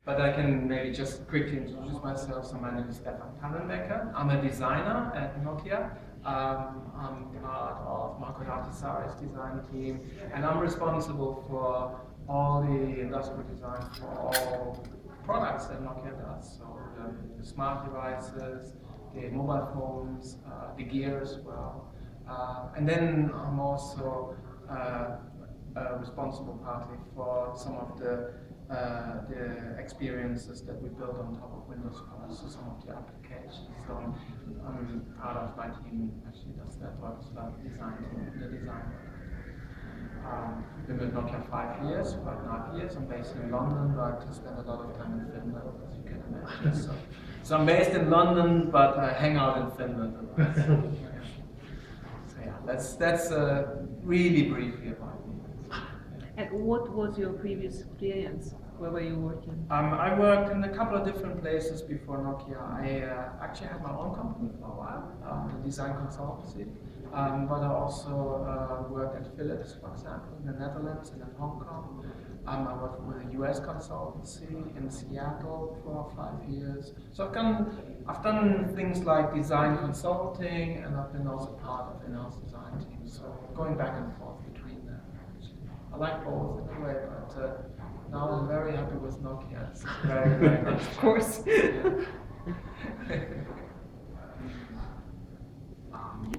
but I can maybe just quickly introduce myself. So my name is Stefan Pannenbecker. I'm a designer at Nokia. I'm part of Marco Dartisari's design team, and I'm responsible for all the industrial design for all products that Nokia does. So the smart devices, the mobile phones, the gear as well. And then I'm also responsible partly for some of the experiences that we build on top of Windows Phone, so some of the applications. So I'm part of my team actually does that work, so that design team, the design work. Been with Nokia 5 years, 5.5 years. I'm based in London, but I spend a lot of time in Finland, as you can imagine. So I'm based in London, but I hang out in Finland a lot. So yeah, that's really briefly about me. And what was your previous experience? Where were you working? I worked in a couple of different places before Nokia. I actually had my own company for a while, a design consultancy, but I also worked at Philips, for example, in the Netherlands and in Hong Kong. I worked with a US consultancy in Seattle for 5 years. So I've done things like design consulting, and I've been also part of in-house design teams. So going back and forth between them. I like both in a way, but now I'm very happy with Nokia. It's very, very nice. Of course.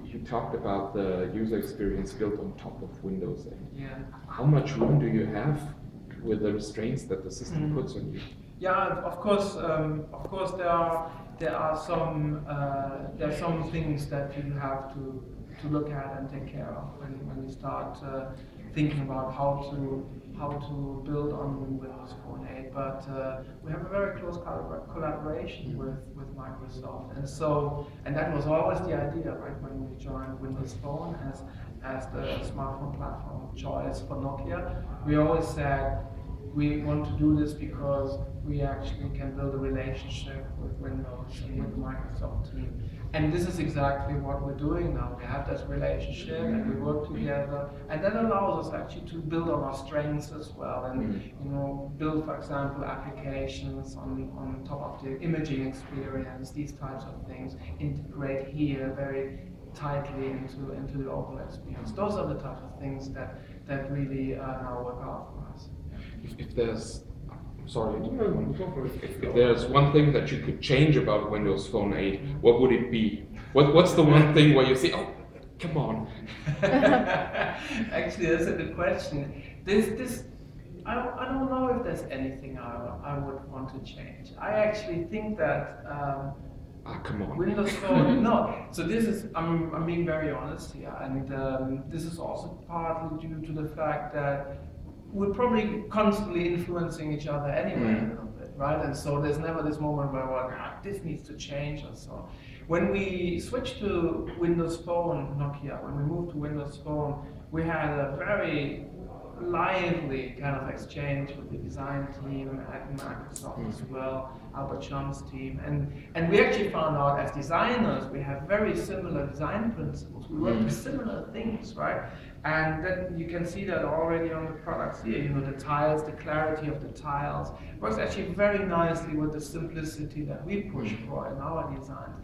You talked about the user experience built on top of Windows 8. Yeah. How much room do you have with the restraints that the system puts on you? Yeah, of course. There are some things that you have to look at and take care of when you start thinking about how to build on Windows Phone 8. But we have a very close collaboration with Microsoft, and that was always the idea, right? When we joined Windows Phone as the smartphone platform of choice for Nokia, we always said we want to do this because we actually can build a relationship with Windows and with the Microsoft team. And this is exactly what we're doing now. We have this relationship and we work together, and that allows us actually to build on our strengths as well, and build, for example, applications on top of the imaging experience, these types of things, integrate here very tightly into the overall experience. Those are the types of things that really now work out for us. If there's if there's one thing that you could change about Windows Phone 8, what would it be? What's the one thing where you say, oh, come on? Actually, that's a good question. I don't know if there's anything I would want to change. I actually think that come on. Windows Phone, no. So this is, I'm being very honest here, and this is also partly due to the fact that we're probably constantly influencing each other anyway a little bit, right? And so there's never this moment where this needs to change or so. When we switched to Windows Phone, Nokia, when we moved to Windows Phone, we had a very lively kind of exchange with the design team at Microsoft as well, Albert Chum's team, and we actually found out as designers we have very similar design principles. We work with similar things, right? And then you can see that already on the products here. The tiles, the clarity of the tiles works actually very nicely with the simplicity that we push for in our designs.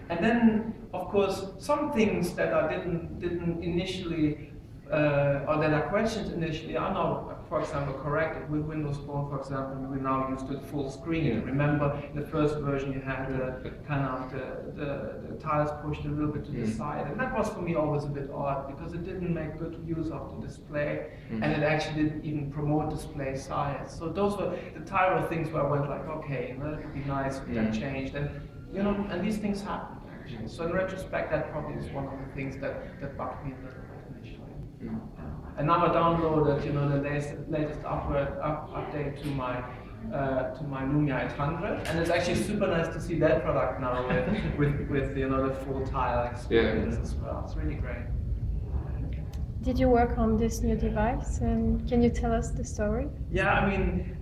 And then, of course, some things that I didn't initially or that are questions initially are now, for example, corrected. With Windows Phone, for example, we now use the full screen. Remember, in the first version you had the tiles pushed a little bit to the side, and that was for me always a bit odd because it didn't make good use of the display, and it actually didn't even promote display size. So those were the type of things where I went like, okay, it would be nice if that changed, and and these things happen actually. So in retrospect, that probably is one of the things that bugged me a little bit initially. And now I downloaded, the latest update to my Lumia 800, and it's actually super nice to see that product now with the full tile experience as well. It's really great. Did you work on this new device, and can you tell us the story? Yeah, I mean,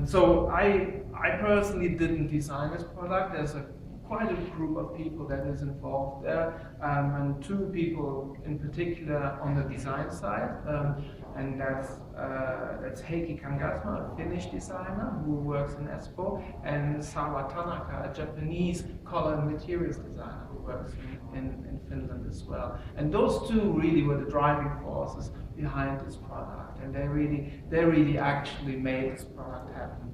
so I personally didn't design this product. There's a quite a group of people that is involved there, and two people in particular on the design side, and that's Heikki Kangasma, a Finnish designer who works in Espoo, and Sawa Tanaka, a Japanese color and materials designer who works in Finland as well. And those two really were the driving forces behind this product, and they really actually made this product happen.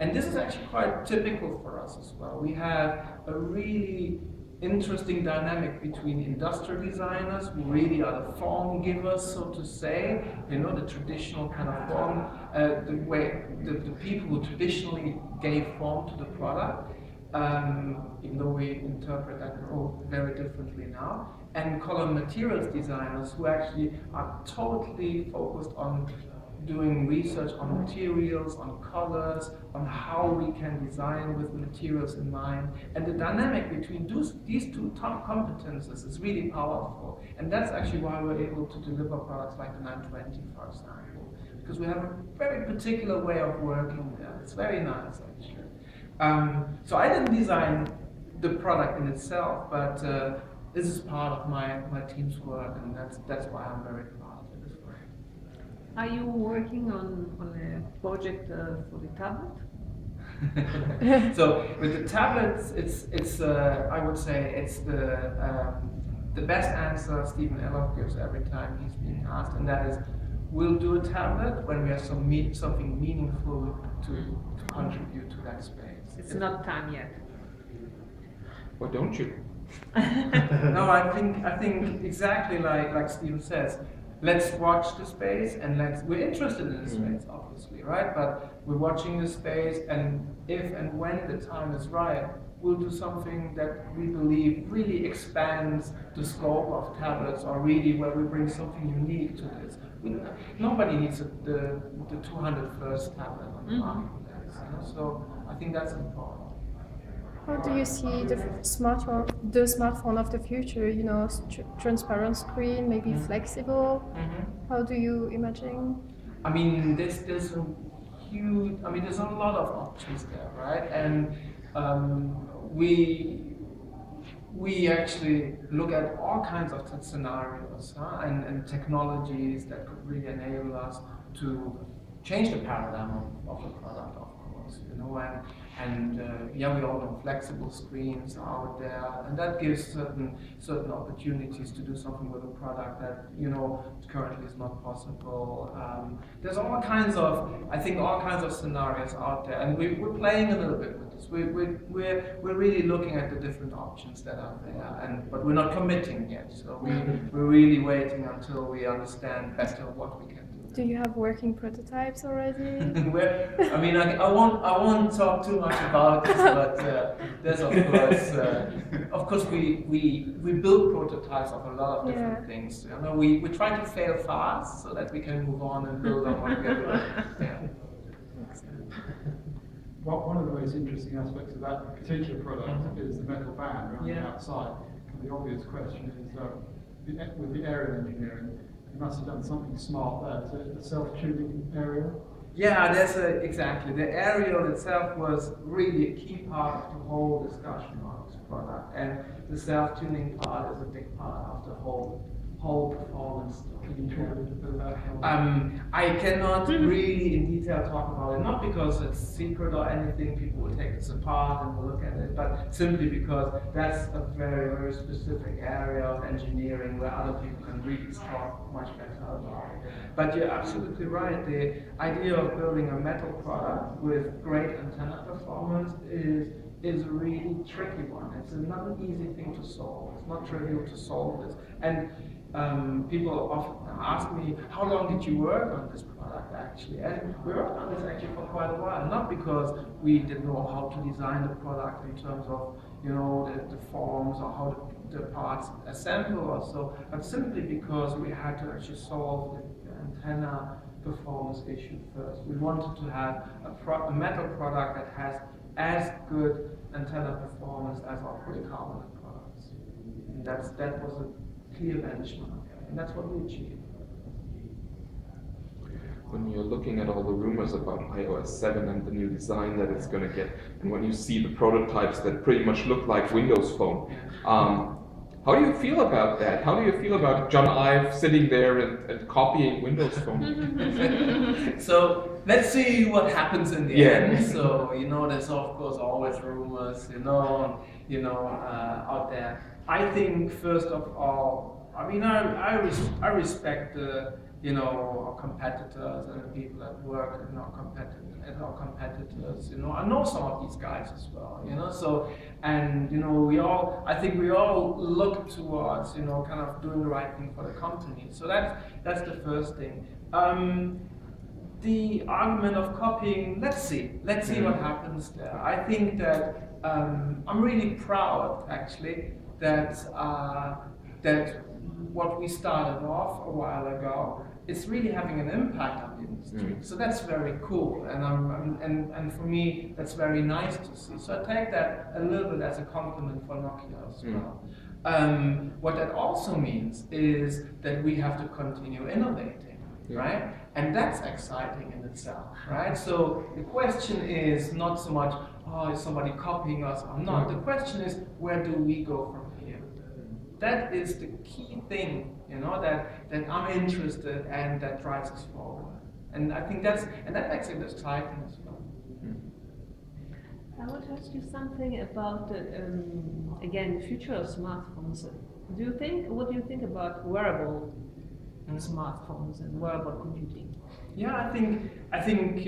And this is actually quite typical for us as well. We have a really interesting dynamic between industrial designers, who really are the form givers, so to say, the traditional kind of form, the people who traditionally gave form to the product, even though we interpret that role very differently now, and color materials designers who actually are totally focused on doing research on materials, on colors, on how we can design with materials in mind. And the dynamic between these two top competences is really powerful. And that's actually why we're able to deliver products like the 920, for example. Because we have a very particular way of working there. It's very nice, actually. So I didn't design the product in itself, but this is part of my team's work, and that's why I'm very proud. Are you working on a project for the tablet? So with the tablets, it's I would say it's the best answer Stephen Ellof gives every time he's being asked, and that is, we'll do a tablet when we have something meaningful to contribute to that space. It's not time yet. Why don't you? No, I think exactly like Stephen says. Let's watch the space, and we're interested in the space, obviously, right? But we're watching the space, and if and when the time is right, we'll do something that we believe really expands the scope of tablets, or really where we bring something unique to this. Nobody needs the 201st tablet on the marketplace, so I think that's important. How do you see the smartphone of the future? Transparent screen, maybe flexible. How do you imagine? I mean, there's a huge. I mean, there's a lot of options there, right? And we actually look at all kinds of scenarios and technologies that could really enable us to change the paradigm of the product, of course, we all know flexible screens are out there, and that gives certain opportunities to do something with a product that currently is not possible. There's all kinds of scenarios out there, and we're playing a little bit with this. We're really looking at the different options that are there, but we're not committing yet. So we're really waiting until we understand better what we can do. Do you have working prototypes already? I won't talk too much about this, but there's of course we build prototypes of a lot of different things. We try to fail fast so that we can move on and build on what we have learned. One of the most interesting aspects of that particular product is the metal band around the outside. And the obvious question is, with the aerial engineering, you must have done something smart there. The self-tuning area? Yeah, exactly. The aerial itself was really a key part of the whole discussion on this product, and the self-tuning part is a big part of the whole performance. Can you talk a little bit about how? I cannot really in detail talk about it, not because it's secret or anything, people will take this apart and will look at it, but simply because that's a very, very specific area of engineering where other people can really talk much better about it. But you're absolutely right, the idea of building a metal product with great antenna performance is a really tricky one. It's not an easy thing to solve. It's not trivial to solve this. And people often ask me, how long did you work on this product actually? And we worked on this actually for quite a while, not because we didn't know how to design the product in terms of the forms or how the parts assemble or so, but simply because we had to actually solve the antenna performance issue first. We wanted to have a metal product that has as good antenna performance as our polycarbonate products. And that was a clear benchmark, and that's what we achieved. when you're looking at all the rumors about iOS 7 and the new design that it's going to get, and when you see the prototypes that pretty much look like Windows Phone, how do you feel about that? How do you feel about John Ive sitting there and copying Windows Phone? So let's see what happens in the Yeah. end. So there's of course always rumors, out there. I think first of all, I mean, I respect our competitors and the people that work in our competitors. I know some of these guys as well. So and I think we all look towards kind of doing the right thing for the company. So that's the first thing. The argument of copying, let's see what happens there. I think that I'm really proud actually that what we started off a while ago is really having an impact on the industry. So that's very cool, and for me that's very nice to see. So I take that a little bit as a compliment for Nokia as well. What that also means is that we have to continue innovating, right? And that's exciting in itself, right? So the question is not so much, is somebody copying us or not? The question is, where do we go from here? That is the key thing, that I'm interested and that drives us forward. And I think that makes it exciting as well. I want to ask you something about again, future of smartphones. What do you think about wearable smartphones and wearable computing? Yeah, I think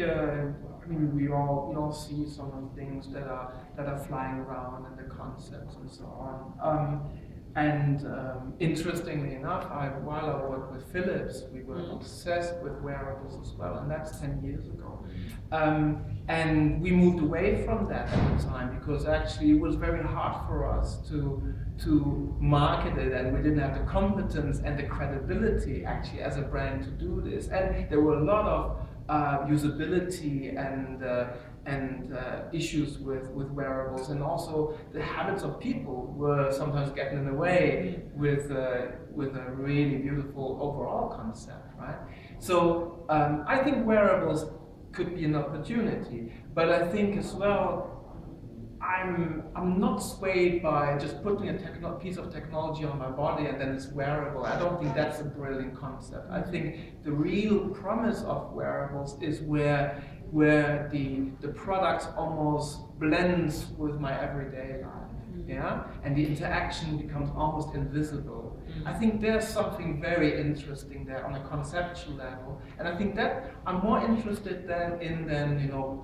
we all see some of the things that are flying around and the concepts and so on. Interestingly enough, while I worked with Philips, we were obsessed with wearables as well, and that's 10 years ago. And we moved away from that at the time because actually it was very hard for us to market it, and we didn't have the competence and the credibility actually as a brand to do this. And there were a lot of usability and issues with wearables, and also the habits of people were sometimes getting in the way with a really beautiful overall concept, right? So I think wearables could be an opportunity, but I think as well I'm not swayed by just putting a piece of technology on my body and then it's wearable. I don't think that's a brilliant concept. I think the real promise of wearables is where the products almost blends with my everyday life, and the interaction becomes almost invisible. I think there's something very interesting there on a conceptual level, and I think that I'm more interested than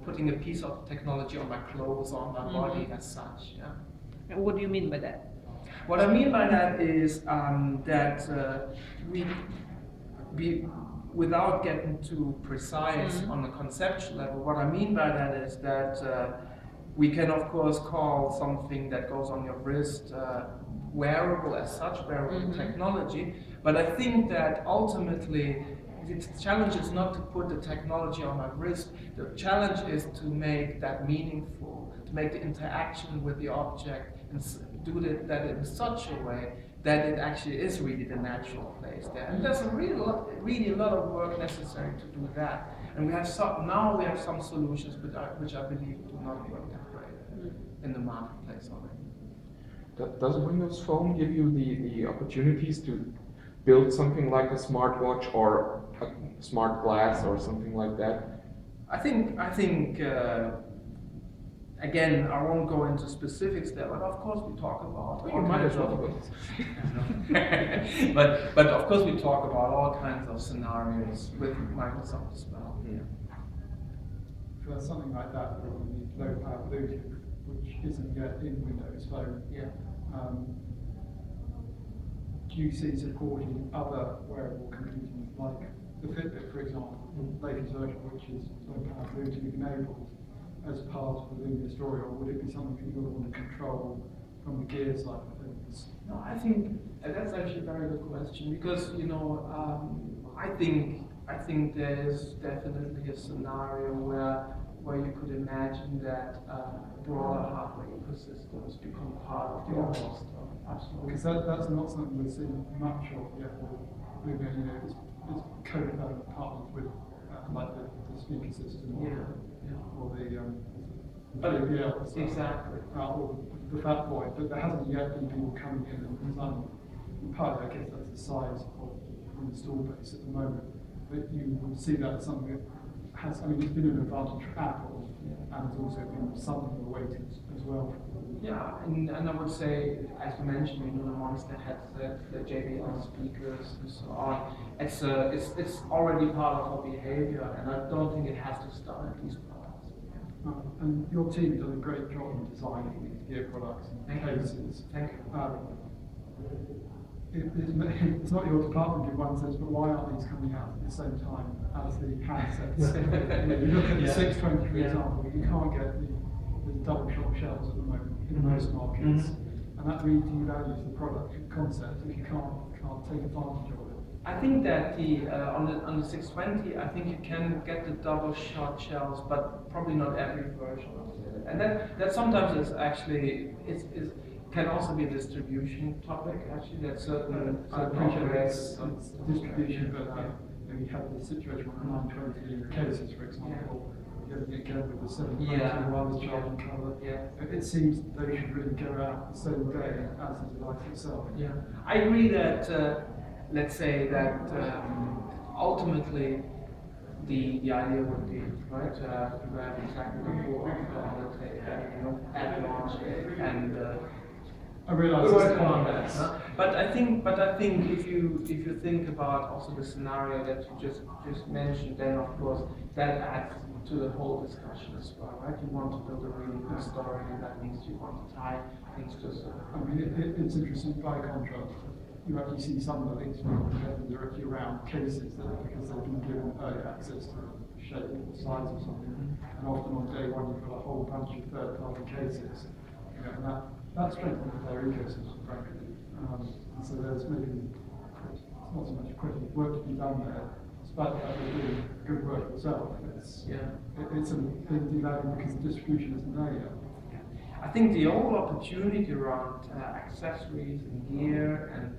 putting a piece of technology on my clothes or on my body as such. And what do you mean by that? What I mean by that is that we without getting too precise on a conceptual level, what I mean by that is that we can of course call something that goes on your wrist wearable as such, wearable technology, but I think that ultimately the challenge is not to put the technology on my wrist. The challenge is to make that meaningful, to make the interaction with the object and do that in such a way that it actually is really the natural place there. And there's really a lot of work necessary to do that. And we have some solutions which I believe do not work that great in the marketplace already. Does Windows Phone give you the opportunities to build something like a smartwatch or a smart glass or something like that? I think again, I won't go into specifics there, but of course we talk about all kinds of but of course we talk about all kinds of scenarios with Microsoft as well. For something like that, we need low power Bluetooth, which isn't yet in Windows Phone. Do you see supporting other wearable computing like the Fitbit, for example, the latest version, which is low power Bluetooth enabled, as part of the Lumia story, or would it be something that you would want to control from the gear side of things? No, I think that's actually a very good question because I think there is definitely a scenario where you could imagine that broader hardware ecosystems become part of the overall story. Absolutely. Because that's not something we're seeing much of yet. Lumia, it's co-development partners with like the speaker system or the JBL, Exactly. or the Fat Boy, but there hasn't yet been people coming in and designing. Partly, I guess that's the size of the install base at the moment, but you would see that as something that has, I mean, it's been an advantage for Apple, and it's also been something awaited as well. Yeah, and I would say, as you mentioned, you know, the Monster headset, the JBL speakers, and so on. It's already part of our behavior, and I don't think it has to start at these products. And your team does a great job in designing these gear products and cases. Thank you. It's not your department in one sense, but why aren't these coming out at the same time as the handsets? You look at the 620, for example, you can't get the double shot shells at the moment in most markets, and that really devalues the product concept if you can't take advantage of it. I think that on the 620, I think you can get the double shot shells, but probably not every version of it. And that sometimes is actually can also be a distribution topic. Actually, that certain I appreciate it's distribution, but you have the situation with 920 cases, for example. Getting it again with the 720 wireless charging cover. It seems they should really go out the same day as the device itself. Yeah, I agree that. Let's say that ultimately the idea would be right to have exactly the four let's say at launch and I realise it's but I think if you think about also the scenario that you just mentioned, then of course that adds to the whole discussion as well, right? You want to build a really good story, and that means you want to tie things to a. I mean, it's interesting by contrast. You actually see some of the links from competitors are actually around cases that because they've been given early access to the shape or size or something, and often on day one you've got a whole bunch of third-party cases, and that strengthens their ecosystem, frankly. And so there's maybe it's not so much a question of work to be done there, despite the fact they're doing good work themselves. It's a big devaluing because the distribution isn't there yet. I think the whole opportunity around accessories and gear and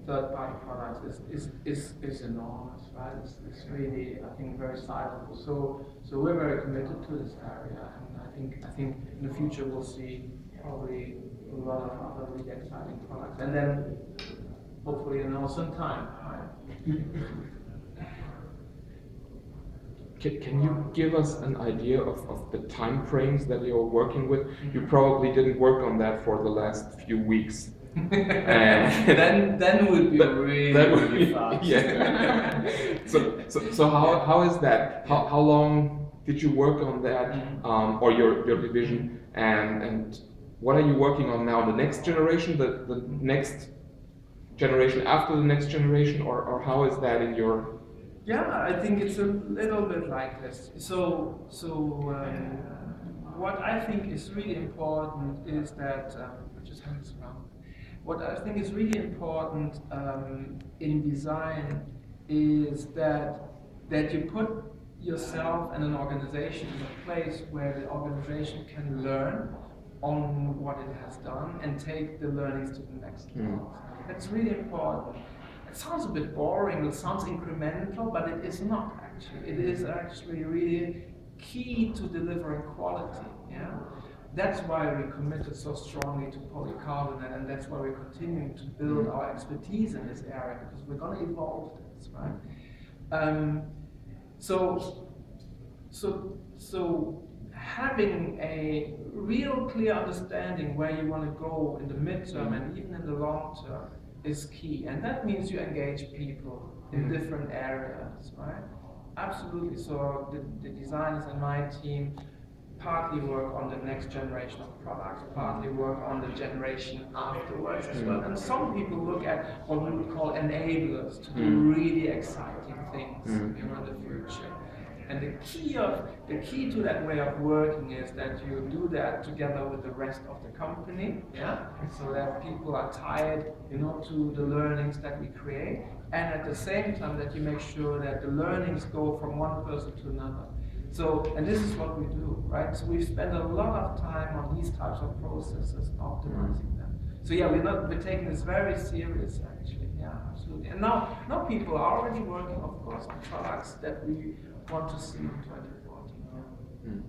third-party products is enormous, right? It's really, I think, very sizable. So we're very committed to this area, and I think in the future we'll see probably a lot of other really exciting products, and then hopefully also in time. Right? Can you give us an idea of the time frames that you're working with? You probably didn't work on that for the last few weeks. then would be really fast. Yeah. so how is that? How long did you work on that, or your division, and what are you working on now? The next generation, the next generation after the next generation, or how is that in your? Yeah, I think it's a little bit like this. So what I think is really important is that just having this around. What I think is really important in design is that you put yourself and an organization in a place where the organization can learn on what it has done and take the learnings to the next level. That's really important. It sounds a bit boring, it sounds incremental, but it is not actually. It is actually really key to delivering quality. Yeah? That's why we committed so strongly to polycarbonate, and that's why we're continuing to build our expertise in this area, because we're going to evolve this, right? So having a real clear understanding where you want to go in the midterm and even in the long term is key, and that means you engage people in different areas, right? Absolutely. So the designers in my team partly work on the next generation of products, partly work on the generation afterwards as well. And some people look at what we would call enablers to do really exciting things in the future. And the key to that way of working is that you do that together with the rest of the company, so that people are tied, to the learnings that we create, and at the same time that you make sure that the learnings go from one person to another. So, and this is what we do, right? So we spend a lot of time on these types of processes, optimizing them. So yeah, we're taking this very serious, actually. Yeah. Yeah, absolutely. And now people are already working, of course, on products that we want to see in 2014. Yeah. Mm.